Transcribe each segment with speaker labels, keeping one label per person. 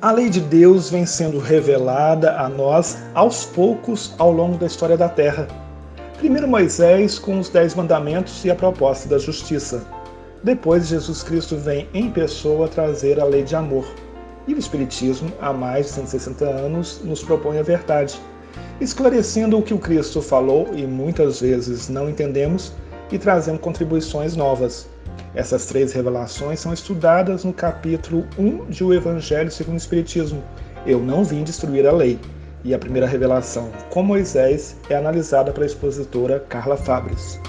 Speaker 1: A lei de Deus vem sendo revelada a nós aos poucos ao longo da história da Terra. Primeiro Moisés com os 10 mandamentos e a proposta da justiça. Depois Jesus Cristo vem em pessoa trazer a lei de amor. E o Espiritismo, há mais de 160 anos, nos propõe a verdade, esclarecendo o que o Cristo falou e muitas vezes não entendemos e trazendo contribuições novas. Essas 3 revelações são estudadas no capítulo 1 de O Evangelho segundo o Espiritismo, Eu não vim destruir a lei. E a primeira revelação, com Moisés, é analisada pela expositora Carla Fabres.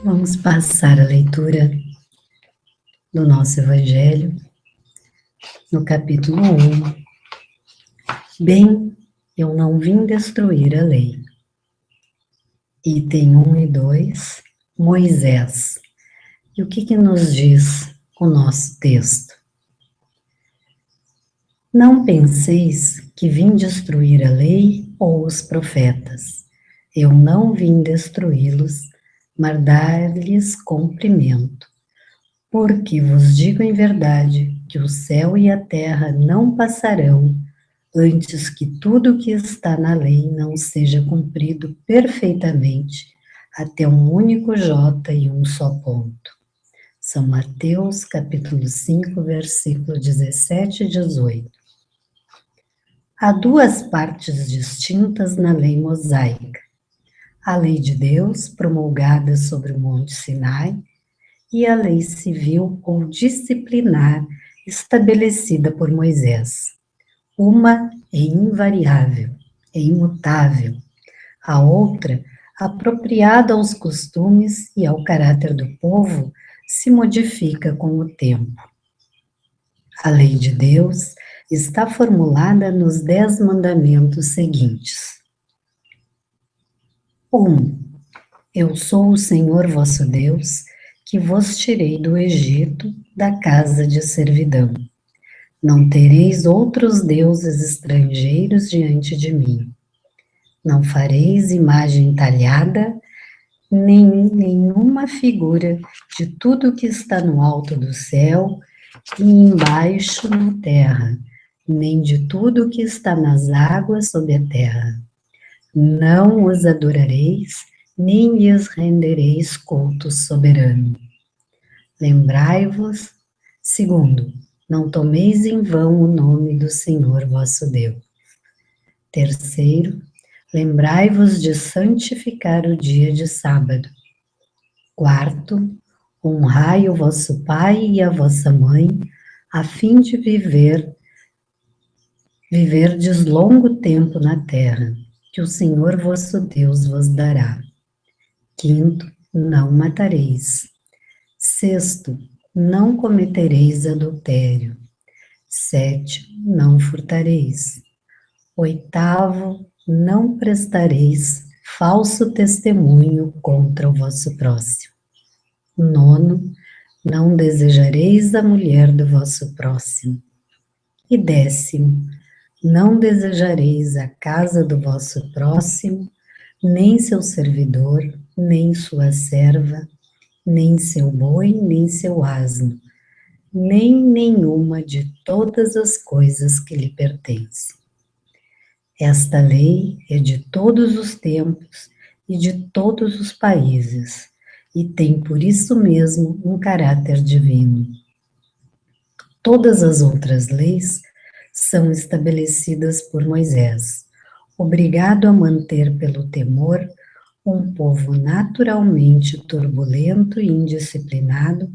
Speaker 2: Vamos passar a leitura do nosso Evangelho, no capítulo 1. Bem, eu não vim destruir a lei. Item 1 e 2, Moisés. E o que nos diz o nosso texto? Não penseis que vim destruir a lei ou os profetas. Eu não vim destruí-los, mas dar-lhes cumprimento. Porque vos digo em verdade que o céu e a terra não passarão antes que tudo o que está na lei não seja cumprido perfeitamente, até um único J e um só ponto. São Mateus, capítulo 5, versículo 17 e 18. Há 2 partes distintas na lei mosaica. A lei de Deus, promulgada sobre o Monte Sinai, e a lei civil ou disciplinar, estabelecida por Moisés. Uma é invariável, é imutável. A outra, apropriada aos costumes e ao caráter do povo, se modifica com o tempo. A lei de Deus está formulada nos 10 mandamentos seguintes. 1. Eu sou o Senhor vosso Deus, que vos tirei do Egito, da casa de servidão. Não tereis outros deuses estrangeiros diante de mim. Não fareis imagem talhada, nem nenhuma figura de tudo que está no alto do céu e embaixo na terra, nem de tudo que está nas águas sob a terra. Não os adorareis, nem lhes rendereis culto soberano. Lembrai-vos, 2, não tomeis em vão o nome do Senhor vosso Deus. 3, lembrai-vos de santificar o dia de sábado. 4, honrai o vosso pai e a vossa mãe, a fim de viverdes longo tempo na terra, que o Senhor vosso Deus vos dará. 5, não matareis. 6, não cometereis adultério. 7, não furtareis. 8, não prestareis falso testemunho contra o vosso próximo. 9, não desejareis a mulher do vosso próximo. E 10, não desejareis a casa do vosso próximo, nem seu servidor, nem sua serva, nem seu boi, nem seu asno, nem nenhuma de todas as coisas que lhe pertencem. Esta lei é de todos os tempos e de todos os países, e tem por isso mesmo um caráter divino. Todas as outras leis são estabelecidas por Moisés, obrigado a manter pelo temor um povo naturalmente turbulento e indisciplinado,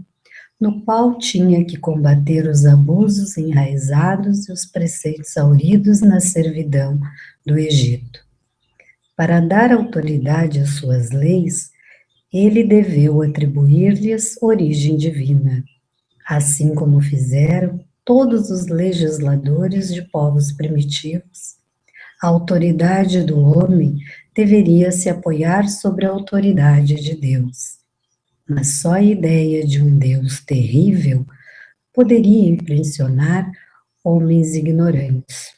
Speaker 2: no qual tinha que combater os abusos enraizados e os preceitos hauridos na servidão do Egito. Para dar autoridade às suas leis, ele deveu atribuir-lhes origem divina, assim como fizeram todos os legisladores de povos primitivos. A autoridade do homem deveria se apoiar sobre a autoridade de Deus. Mas só a ideia de um Deus terrível poderia impressionar homens ignorantes,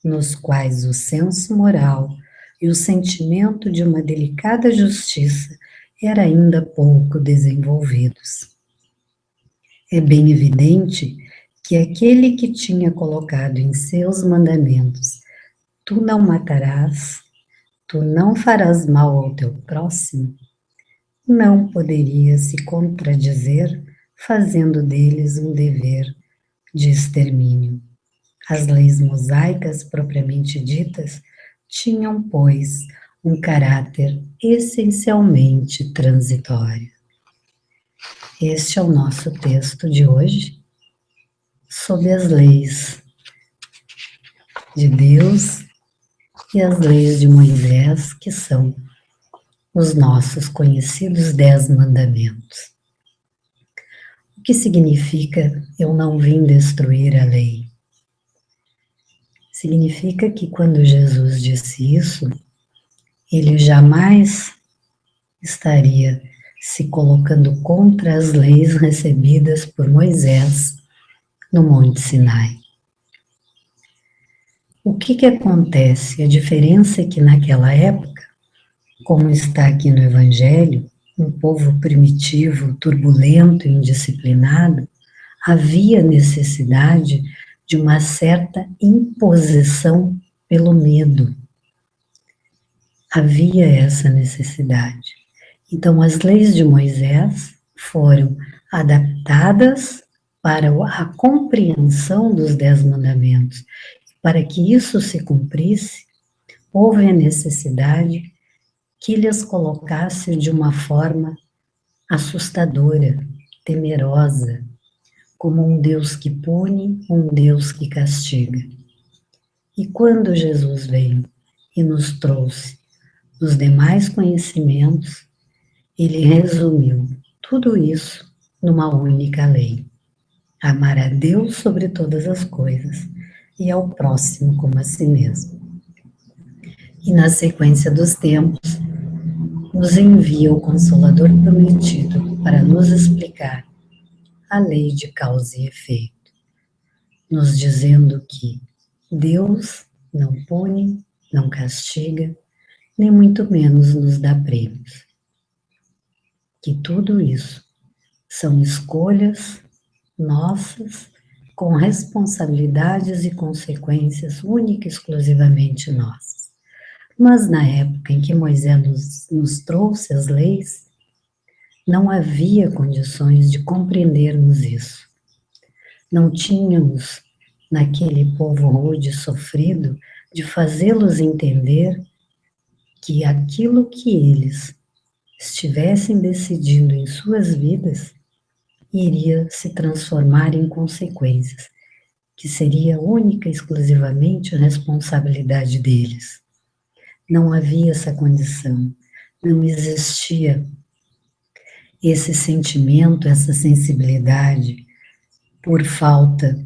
Speaker 2: nos quais o senso moral e o sentimento de uma delicada justiça era ainda pouco desenvolvidos. É bem evidente que aquele que tinha colocado em seus mandamentos: tu não matarás, tu não farás mal ao teu próximo, não poderia se contradizer, fazendo deles um dever de extermínio. As leis mosaicas propriamente ditas tinham, pois, um caráter essencialmente transitório. Este é o nosso texto de hoje, sobre as leis de Deus e as leis de Moisés, que são os nossos conhecidos 10 mandamentos. O que significa eu não vim destruir a lei? Significa que quando Jesus disse isso, ele jamais estaria se colocando contra as leis recebidas por Moisés no Monte Sinai. O que acontece? A diferença é que naquela época, como está aqui no Evangelho, um povo primitivo, turbulento e indisciplinado, havia necessidade de uma certa imposição pelo medo. Havia essa necessidade. Então, as leis de Moisés foram adaptadas para a compreensão dos 10 mandamentos. Para que isso se cumprisse, houve a necessidade que lhes colocasse de uma forma assustadora, temerosa, como um Deus que pune, um Deus que castiga. E quando Jesus veio e nos trouxe os demais conhecimentos, ele resumiu tudo isso numa única lei: amar a Deus sobre todas as coisas e ao próximo como a si mesmo. E na sequência dos tempos, nos envia o Consolador prometido para nos explicar a lei de causa e efeito, nos dizendo que Deus não pune, não castiga, nem muito menos nos dá prêmios. Que tudo isso são escolhas nossas, com responsabilidades e consequências única e exclusivamente nossas. Mas na época em que Moisés nos trouxe as leis, não havia condições de compreendermos isso. Não tínhamos, naquele povo rude e sofrido, de fazê-los entender que aquilo que eles estivessem decidindo em suas vidas iria se transformar em consequências, que seria única e exclusivamente a responsabilidade deles. Não havia essa condição, não existia esse sentimento, essa sensibilidade, por falta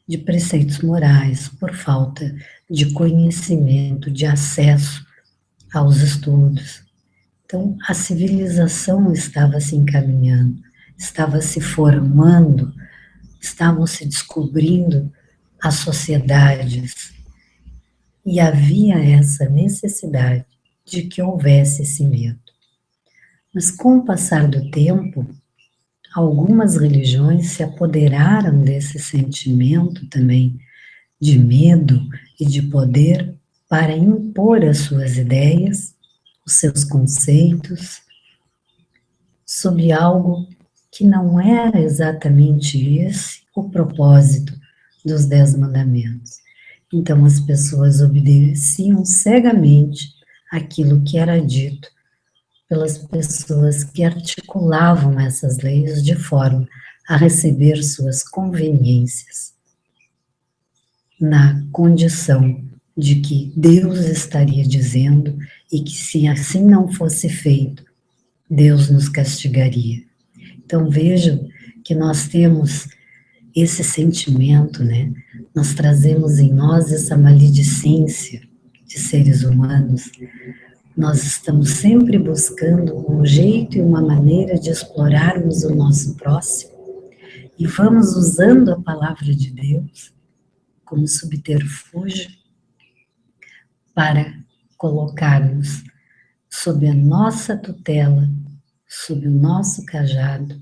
Speaker 2: de preceitos morais, por falta de conhecimento, de acesso aos estudos. Então, a civilização estava se encaminhando, estava se formando, estavam se descobrindo as sociedades, e havia essa necessidade de que houvesse esse medo. Mas com o passar do tempo, algumas religiões se apoderaram desse sentimento também de medo e de poder para impor as suas ideias, os seus conceitos, sobre algo que não era exatamente esse o propósito dos 10 mandamentos. Então as pessoas obedeciam cegamente aquilo que era dito pelas pessoas que articulavam essas leis de forma a receber suas conveniências, na condição de que Deus estaria dizendo e que se assim não fosse feito, Deus nos castigaria. Então vejam que nós temos esse sentimento, né? Nós trazemos em nós essa maledicência de seres humanos. Nós estamos sempre buscando um jeito e uma maneira de explorarmos o nosso próximo e vamos usando a palavra de Deus como subterfúgio para colocarmos sob a nossa tutela, sob o nosso cajado,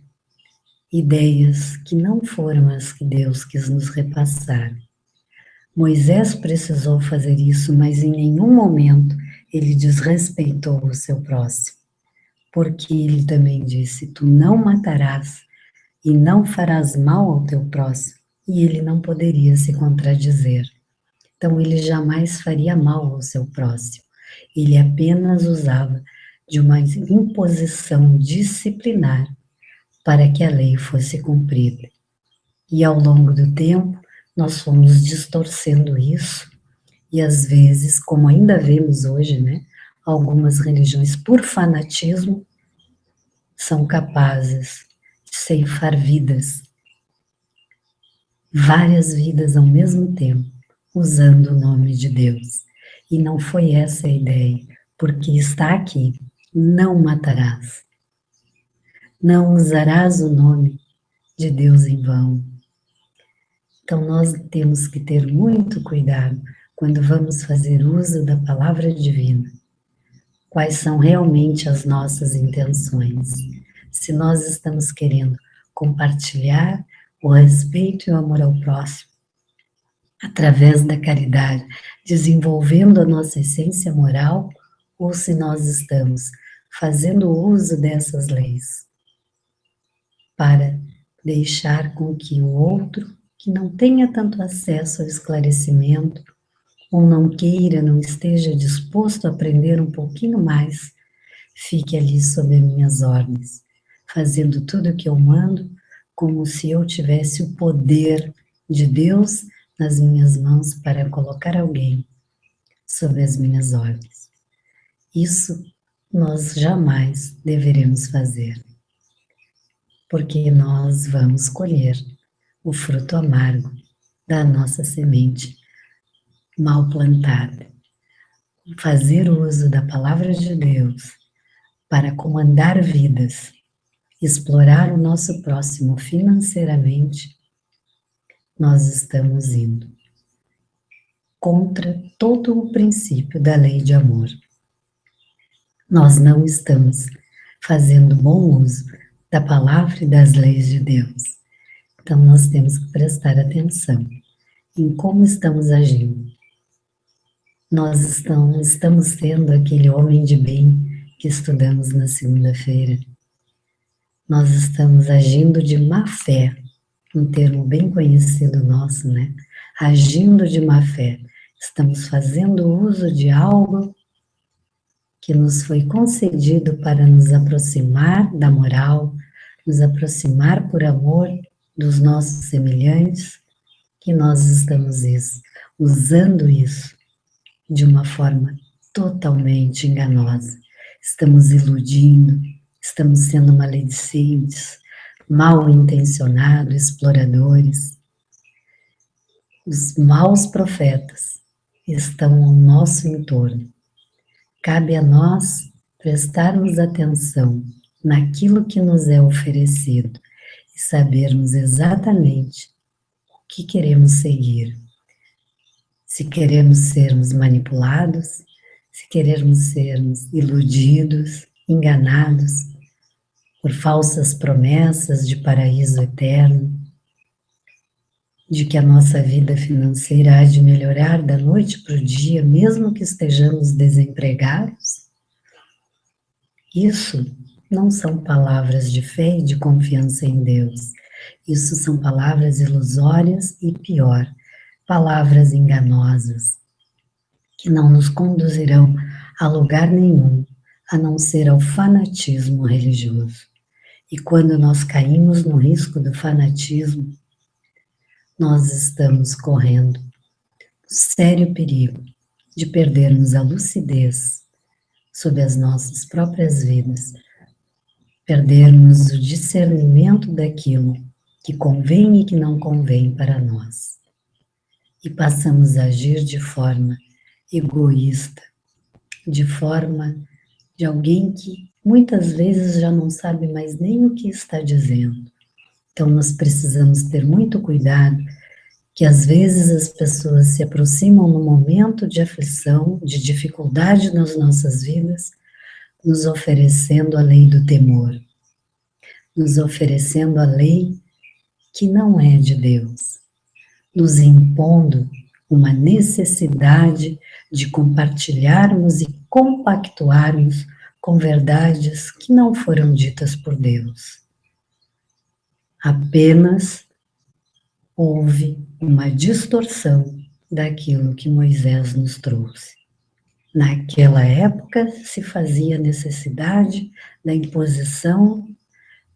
Speaker 2: ideias que não foram as que Deus quis nos repassar. Moisés precisou fazer isso, mas em nenhum momento ele desrespeitou o seu próximo, porque ele também disse: tu não matarás e não farás mal ao teu próximo, e ele não poderia se contradizer. Então ele jamais faria mal ao seu próximo, ele apenas usava de uma imposição disciplinar para que a lei fosse cumprida. E ao longo do tempo, nós fomos distorcendo isso, e às vezes, como ainda vemos hoje, né, algumas religiões, por fanatismo, são capazes de ceifar vidas, várias vidas ao mesmo tempo, usando o nome de Deus. E não foi essa a ideia, porque está aqui: não matarás, não usarás o nome de Deus em vão. Então nós temos que ter muito cuidado quando vamos fazer uso da palavra divina. Quais são realmente as nossas intenções? Se nós estamos querendo compartilhar o respeito e o amor ao próximo, através da caridade, desenvolvendo a nossa essência moral, ou se nós estamos fazendo uso dessas leis para deixar com que o outro, que não tenha tanto acesso ao esclarecimento, ou não queira, não esteja disposto a aprender um pouquinho mais, fique ali sob as minhas ordens, fazendo tudo o que eu mando, como se eu tivesse o poder de Deus nas minhas mãos para colocar alguém sob as minhas ordens. Isso nós jamais deveremos fazer, porque nós vamos colher o fruto amargo da nossa semente mal plantada. Fazer uso da palavra de Deus para comandar vidas, explorar o nosso próximo financeiramente, nós estamos indo contra todo o princípio da lei de amor. Nós não estamos fazendo bom uso da palavra e das leis de Deus. Então nós temos que prestar atenção em como estamos agindo. Nós estamos sendo aquele homem de bem que estudamos na segunda-feira. Nós estamos agindo de má fé, um termo bem conhecido nosso, né? Agindo de má fé. Estamos fazendo uso de algo que nos foi concedido para nos aproximar da moral, nos aproximar por amor dos nossos semelhantes, que nós estamos usando isso de uma forma totalmente enganosa. Estamos iludindo, estamos sendo maledicentes, mal intencionados, exploradores. Os maus profetas estão ao nosso entorno. Cabe a nós prestarmos atenção naquilo que nos é oferecido e sabermos exatamente o que queremos seguir. Se queremos sermos manipulados, se queremos sermos iludidos, enganados por falsas promessas de paraíso eterno, de que a nossa vida financeira há de melhorar da noite para o dia, mesmo que estejamos desempregados. Isso não são palavras de fé e de confiança em Deus. Isso são palavras ilusórias e, pior, palavras enganosas, que não nos conduzirão a lugar nenhum, a não ser ao fanatismo religioso. E quando nós caímos no risco do fanatismo, nós estamos correndo sério perigo de perdermos a lucidez sobre as nossas próprias vidas, perdermos o discernimento daquilo que convém e que não convém para nós. E passamos a agir de forma egoísta, de forma de alguém que muitas vezes já não sabe mais nem o que está dizendo. Então nós precisamos ter muito cuidado que às vezes as pessoas se aproximam no momento de aflição, de dificuldade nas nossas vidas, nos oferecendo a lei do temor, nos oferecendo a lei que não é de Deus, nos impondo uma necessidade de compartilharmos e compactuarmos com verdades que não foram ditas por Deus. Apenas houve uma distorção daquilo que Moisés nos trouxe. Naquela época se fazia necessidade da imposição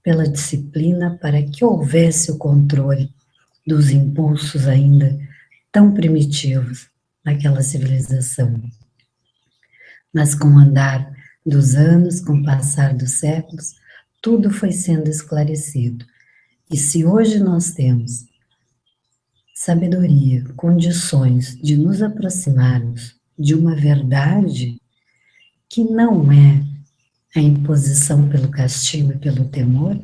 Speaker 2: pela disciplina para que houvesse o controle dos impulsos ainda tão primitivos naquela civilização. Mas com o andar dos anos, com o passar dos séculos, tudo foi sendo esclarecido. E se hoje nós temos sabedoria, condições de nos aproximarmos de uma verdade que não é a imposição pelo castigo e pelo temor,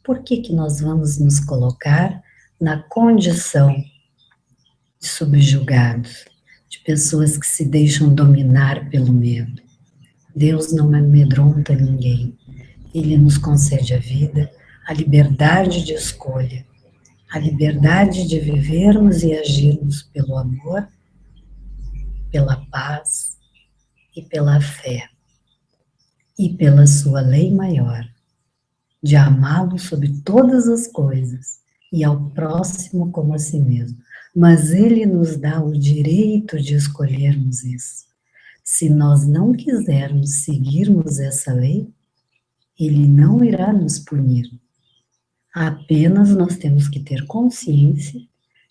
Speaker 2: por que que nós vamos nos colocar na condição de subjugados, de pessoas que se deixam dominar pelo medo? Deus não amedronta ninguém. Ele nos concede a vida, a liberdade de escolha, a liberdade de vivermos e agirmos pelo amor, pela paz e pela fé, e pela sua lei maior, de amá-lo sobre todas as coisas e ao próximo como a si mesmo. Mas ele nos dá o direito de escolhermos isso. Se nós não quisermos seguirmos essa lei, ele não irá nos punir. Apenas nós temos que ter consciência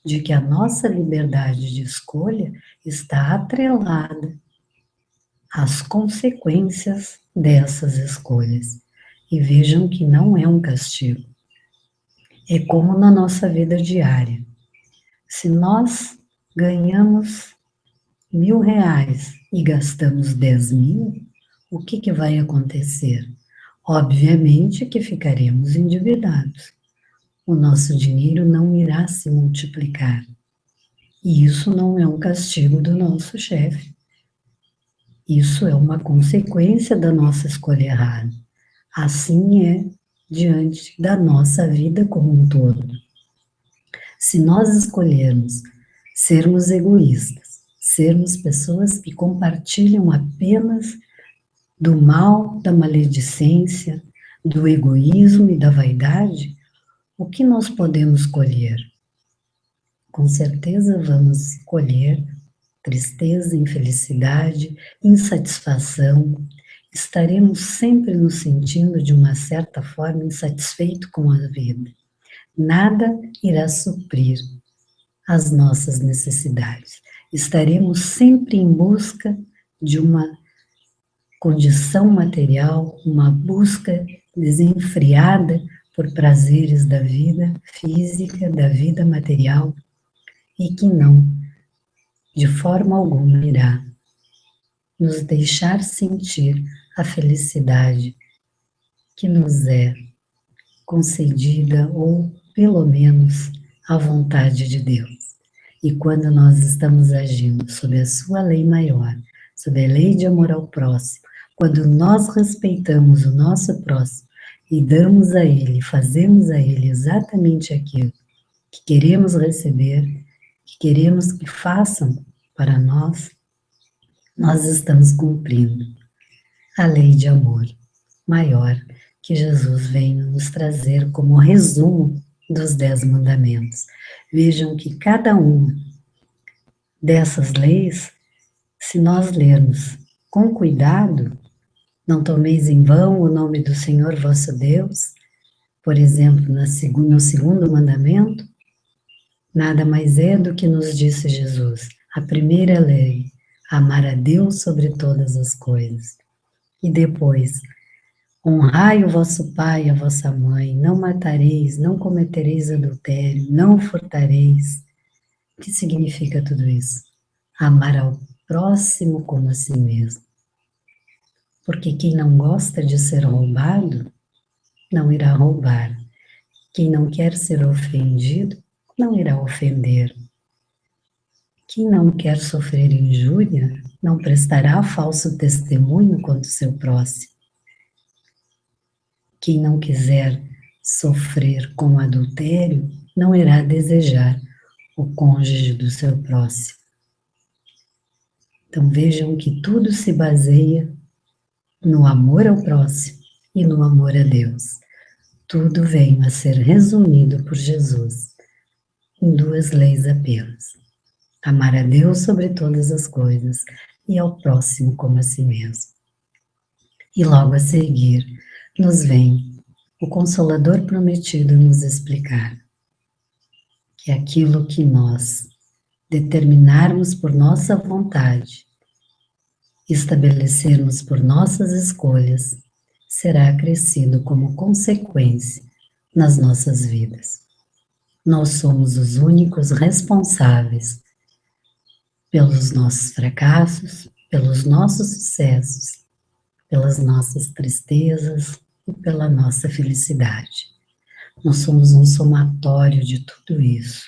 Speaker 2: de que a nossa liberdade de escolha está atrelada às consequências dessas escolhas. E vejam que não é um castigo. É como na nossa vida diária. Se nós ganhamos R$ 1.000 e gastamos 10.000, o que vai acontecer? Obviamente que ficaremos endividados. O nosso dinheiro não irá se multiplicar. E isso não é um castigo do nosso chefe. Isso é uma consequência da nossa escolha errada. Assim é diante da nossa vida como um todo. Se nós escolhermos sermos egoístas, sermos pessoas que compartilham apenas do mal, da maledicência, do egoísmo e da vaidade, o que nós podemos colher? Com certeza vamos colher tristeza, infelicidade, insatisfação. Estaremos sempre nos sentindo de uma certa forma insatisfeito com a vida. Nada irá suprir as nossas necessidades. Estaremos sempre em busca de uma condição material, uma busca desenfreada por prazeres da vida física, da vida material, e que não, de forma alguma, irá nos deixar sentir a felicidade que nos é concedida, ou pelo menos a vontade de Deus. E quando nós estamos agindo sob a sua lei maior, sob a lei de amor ao próximo, quando nós respeitamos o nosso próximo e damos a ele, fazemos a ele exatamente aquilo que queremos receber, que queremos que façam para nós, nós estamos cumprindo a lei de amor maior que Jesus vem nos trazer como resumo dos 10 mandamentos. Vejam que cada uma dessas leis, se nós lermos com cuidado, não tomeis em vão o nome do Senhor vosso Deus, por exemplo, no segundo mandamento, nada mais é do que nos disse Jesus, a primeira lei, amar a Deus sobre todas as coisas. E depois, honrai o vosso pai e a vossa mãe, não matareis, não cometereis adultério, não furtareis. O que significa tudo isso? Amar ao próximo como a si mesmo. Porque quem não gosta de ser roubado, não irá roubar. Quem não quer ser ofendido, não irá ofender. Quem não quer sofrer injúria não prestará falso testemunho contra o seu próximo. Quem não quiser sofrer com adultério não irá desejar o cônjuge do seu próximo. Então vejam que tudo se baseia no amor ao próximo e no amor a Deus. Tudo vem a ser resumido por Jesus em duas leis apenas: amar a Deus sobre todas as coisas e ao próximo como a si mesmo. E logo a seguir nos vem o Consolador prometido nos explicar que aquilo que nós determinarmos por nossa vontade, estabelecermos por nossas escolhas, será acrescido como consequência nas nossas vidas. Nós somos os únicos responsáveis pelos nossos fracassos, pelos nossos sucessos, pelas nossas tristezas e pela nossa felicidade. Nós somos um somatório de tudo isso,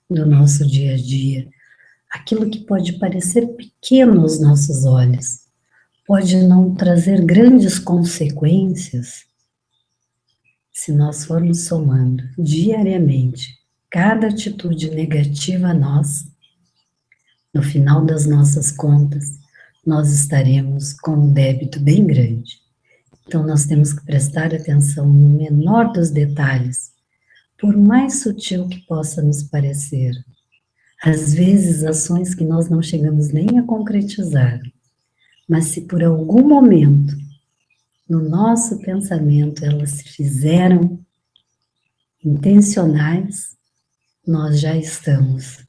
Speaker 2: do nosso dia a dia. Aquilo que pode parecer pequeno aos nossos olhos, pode não trazer grandes consequências se nós formos somando diariamente cada atitude negativa a nós. No final das nossas contas, nós estaremos com um débito bem grande. Então nós temos que prestar atenção no menor dos detalhes, por mais sutil que possa nos parecer. Às vezes ações que nós não chegamos nem a concretizar, mas se por algum momento no nosso pensamento elas se fizeram intencionais, nós já estamos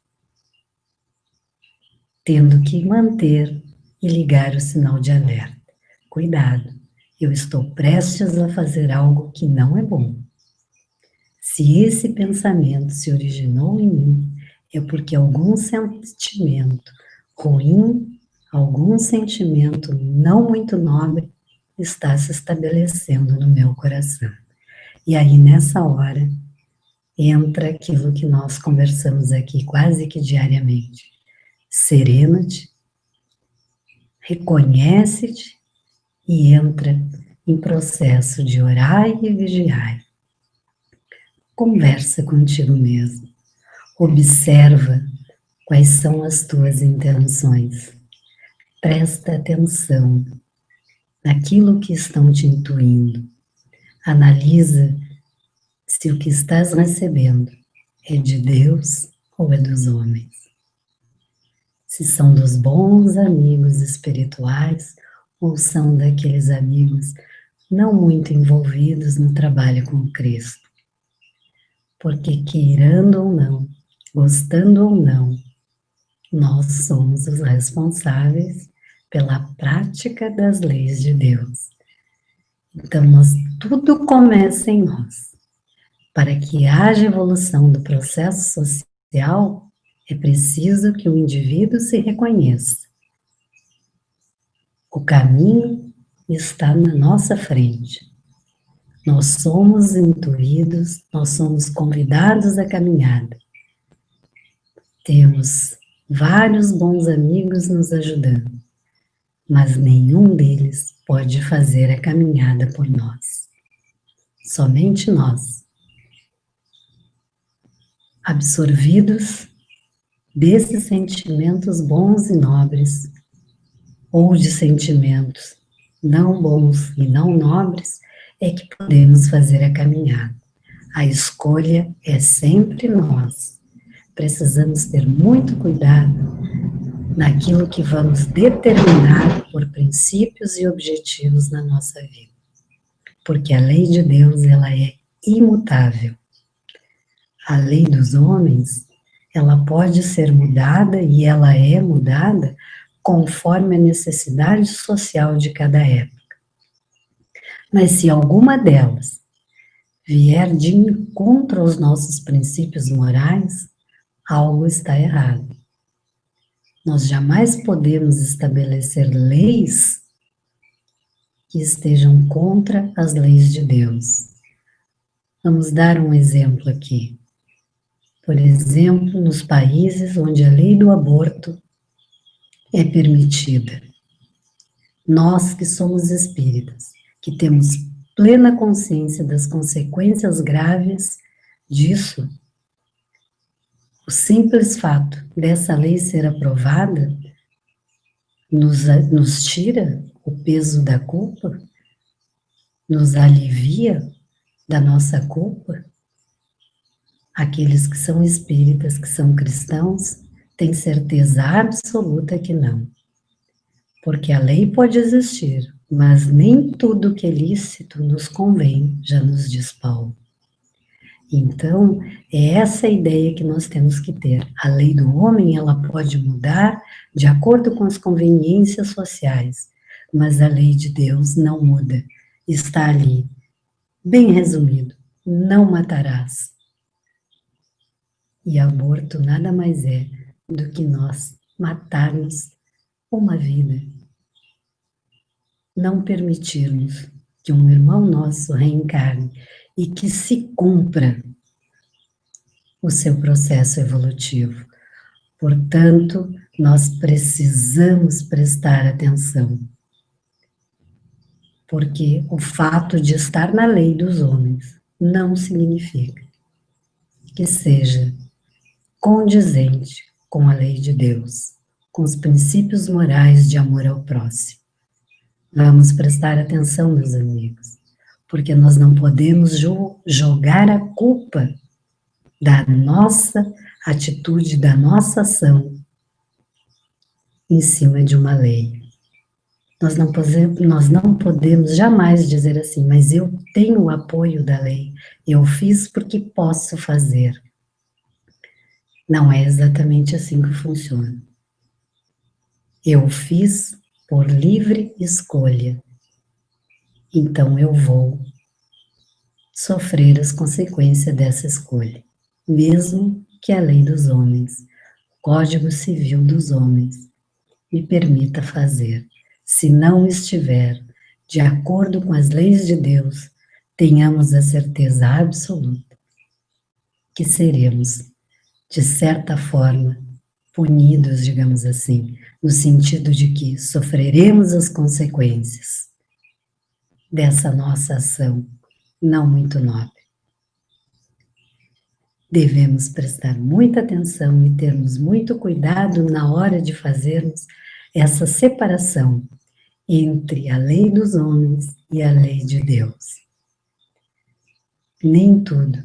Speaker 2: tendo que manter e ligar o sinal de alerta. Cuidado, eu estou prestes a fazer algo que não é bom. Se esse pensamento se originou em mim, é porque algum sentimento ruim, algum sentimento não muito nobre está se estabelecendo no meu coração. E aí, nessa hora, entra aquilo que nós conversamos aqui quase que diariamente. Serena-te, reconhece-te e entra em processo de orar e vigiar. Conversa contigo mesmo. Observa quais são as tuas intenções. Presta atenção naquilo que estão te intuindo. Analisa se o que estás recebendo é de Deus ou é dos homens. Se são dos bons amigos espirituais ou são daqueles amigos não muito envolvidos no trabalho com Cristo. Porque queirando ou não, gostando ou não, nós somos os responsáveis pela prática das leis de Deus. Então, tudo começa em nós. Para que haja evolução do processo social, é preciso que o indivíduo se reconheça. O caminho está na nossa frente. Nós somos intuídos, nós somos convidados à caminhada. Temos vários bons amigos nos ajudando, mas nenhum deles pode fazer a caminhada por nós. Somente nós, absorvidos desses sentimentos bons e nobres, ou de sentimentos não bons e não nobres, é que podemos fazer a caminhada. A escolha é sempre nós. Precisamos ter muito cuidado naquilo que vamos determinar por princípios e objetivos na nossa vida. Porque a lei de Deus, ela é imutável. A lei dos homens, ela pode ser mudada e ela é mudada conforme a necessidade social de cada época. Mas se alguma delas vier de encontro aos nossos princípios morais, algo está errado. Nós jamais podemos estabelecer leis que estejam contra as leis de Deus. Vamos dar um exemplo aqui. Por exemplo, nos países onde a lei do aborto é permitida. Nós que somos espíritas, que temos plena consciência das consequências graves disso, o simples fato dessa lei ser aprovada nos tira o peso da culpa, nos alivia da nossa culpa. Aqueles que são espíritas, que são cristãos, têm certeza absoluta que não. Porque a lei pode existir, mas nem tudo que é lícito nos convém, já nos diz Paulo. Então, é essa a ideia que nós temos que ter. A lei do homem, ela pode mudar de acordo com as conveniências sociais, mas a lei de Deus não muda. Está ali, bem resumido: não matarás. E aborto nada mais é do que nós matarmos uma vida. Não permitirmos que um irmão nosso reencarne e que se cumpra o seu processo evolutivo. Portanto, nós precisamos prestar atenção, porque o fato de estar na lei dos homens não significa que seja condizente com a lei de Deus, com os princípios morais de amor ao próximo. Vamos prestar atenção, meus amigos, porque nós não podemos jogar a culpa da nossa atitude, da nossa ação em cima de uma lei. Nós não podemos jamais dizer assim, mas eu tenho o apoio da lei, eu fiz porque posso fazer. Não é exatamente assim que funciona. Eu fiz por livre escolha, então eu vou sofrer as consequências dessa escolha, mesmo que a lei dos homens, o Código Civil dos homens, me permita fazer. Se não estiver de acordo com as leis de Deus, tenhamos a certeza absoluta que seremos, de certa forma, punidos, digamos assim, no sentido de que sofreremos as consequências dessa nossa ação não muito nobre. Devemos prestar muita atenção e termos muito cuidado na hora de fazermos essa separação entre a lei dos homens e a lei de Deus. Nem tudo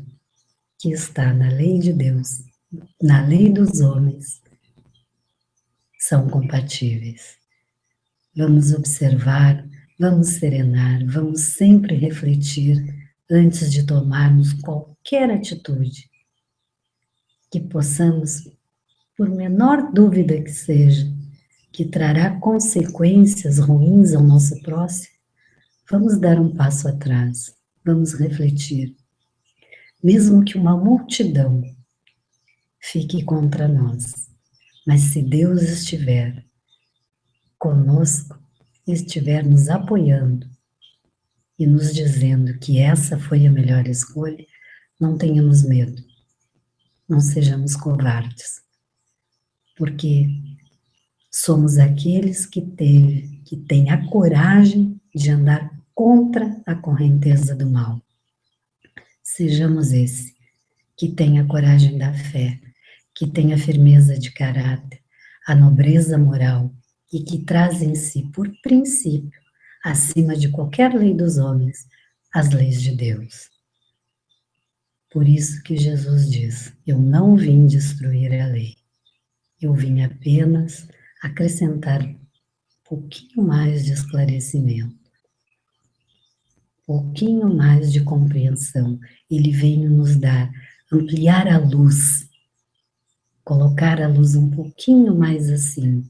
Speaker 2: que está na lei de Deus, na lei dos homens, são compatíveis. Vamos observar, vamos serenar, vamos sempre refletir antes de tomarmos qualquer atitude que possamos, por menor dúvida que seja, que trará consequências ruins ao nosso próximo, vamos dar um passo atrás, vamos refletir. Mesmo que uma multidão fique contra nós, mas se Deus estiver conosco, estiver nos apoiando e nos dizendo que essa foi a melhor escolha, não tenhamos medo, não sejamos covardes, porque somos aqueles que têm a coragem de andar contra a correnteza do mal. Sejamos esse que tem a coragem da fé, que tem a firmeza de caráter, a nobreza moral e que traz em si, por princípio, acima de qualquer lei dos homens, as leis de Deus. Por isso que Jesus diz: eu não vim destruir a lei, eu vim apenas acrescentar um pouquinho mais de esclarecimento, um pouquinho mais de compreensão. Ele veio nos dar, ampliar a luz, colocar a luz um pouquinho mais assim,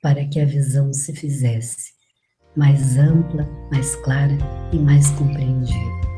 Speaker 2: para que a visão se fizesse mais ampla, mais clara e mais compreendida.